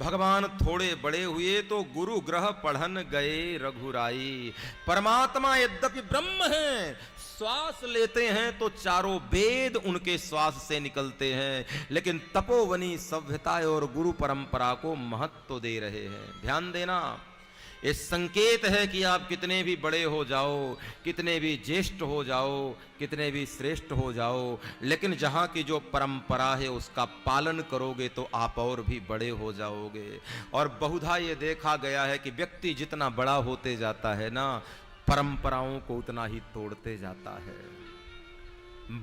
भगवान थोड़े बड़े हुए तो गुरु ग्रह पढ़न गए रघुराई। परमात्मा यद्यपि ब्रह्म है, श्वास लेते हैं तो चारों वेद उनके श्वास से निकलते हैं, लेकिन तपोवनी सभ्यता और गुरु परंपरा को महत्व दे रहे हैं। ध्यान देना, ये संकेत है कि आप कितने भी बड़े हो जाओ, कितने भी ज्येष्ठ हो जाओ, कितने भी श्रेष्ठ हो जाओ, लेकिन जहाँ की जो परंपरा है उसका पालन करोगे तो आप और भी बड़े हो जाओगे। और बहुधा ये देखा गया है कि व्यक्ति जितना बड़ा होते जाता है ना, परंपराओं को उतना ही तोड़ते जाता है।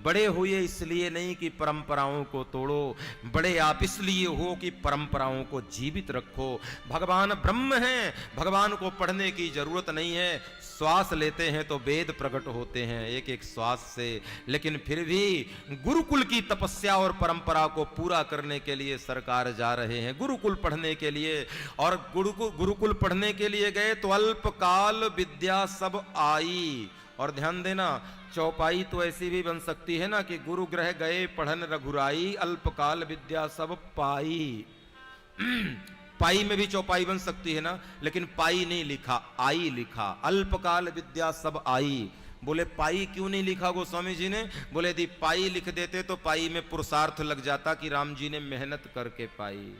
बड़े हुए इसलिए नहीं कि परंपराओं को तोड़ो, बड़े आप इसलिए हो कि परंपराओं को जीवित रखो। भगवान ब्रह्म हैं, भगवान को पढ़ने की जरूरत नहीं है। श्वास लेते हैं तो वेद प्रकट होते हैं एक एक श्वास से, लेकिन फिर भी गुरुकुल की तपस्या और परंपरा को पूरा करने के लिए सरकार जा रहे हैं गुरुकुल पढ़ने के लिए। और गुरुकुल पढ़ने के लिए गए तो अल्पकाल विद्या सब आई। और ध्यान देना, चौपाई तो ऐसी भी बन सकती है ना कि गुरु ग्रह गए पढ़न रघुराई, अल्पकाल विद्या सब पाई। पाई में भी चौपाई बन सकती है ना, लेकिन पाई नहीं लिखा, आई लिखा। अल्पकाल विद्या सब आई। बोले पाई क्यों नहीं लिखा गोस्वामी जी ने? बोले यदि पाई लिख देते तो पाई में पुरुषार्थ लग जाता कि राम जी ने मेहनत करके पाई,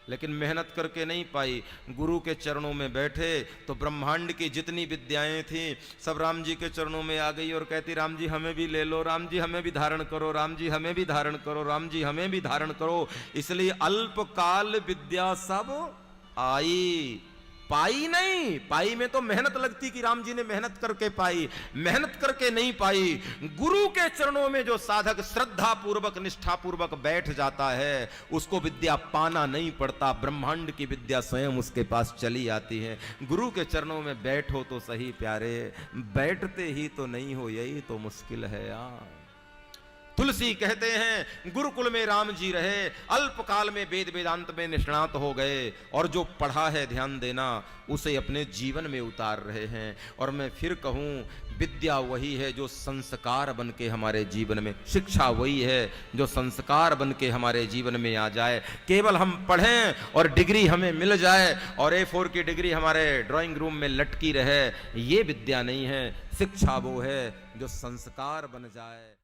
लेकिन मेहनत करके नहीं पाई। गुरु के चरणों में बैठे तो ब्रह्मांड की जितनी विद्याएं थी सब राम जी के चरणों में आ गई और कहती राम जी हमें भी ले लो, राम जी हमें भी धारण करो, राम जी हमें भी धारण करो, राम जी हमें भी धारण करो। इसलिए अल्पकाल विद्या सब आई, पाई नहीं। पाई में तो मेहनत लगती कि राम जी ने मेहनत करके पाई, मेहनत करके नहीं पाई। गुरु के चरणों में जो साधक श्रद्धा पूर्वक निष्ठा पूर्वक बैठ जाता है उसको विद्या पाना नहीं पड़ता, ब्रह्मांड की विद्या स्वयं उसके पास चली आती है। गुरु के चरणों में बैठो तो सही प्यारे, बैठते ही तो नहीं हो, यही तो मुश्किल है यार। तुलसी कहते हैं गुरुकुल में राम जी रहे, अल्पकाल में वेद वेदांत में निष्णात हो गए, और जो पढ़ा है ध्यान देना उसे अपने जीवन में उतार रहे हैं। और मैं फिर कहूं, विद्या वही है जो संस्कार बन के हमारे जीवन में, शिक्षा वही है जो संस्कार बन के हमारे जीवन में आ जाए। केवल हम पढ़ें और डिग्री हमें मिल जाए और A4 की डिग्री हमारे ड्राइंग रूम में लटकी रहे, ये विद्या नहीं है। शिक्षा वो है जो संस्कार बन जाए।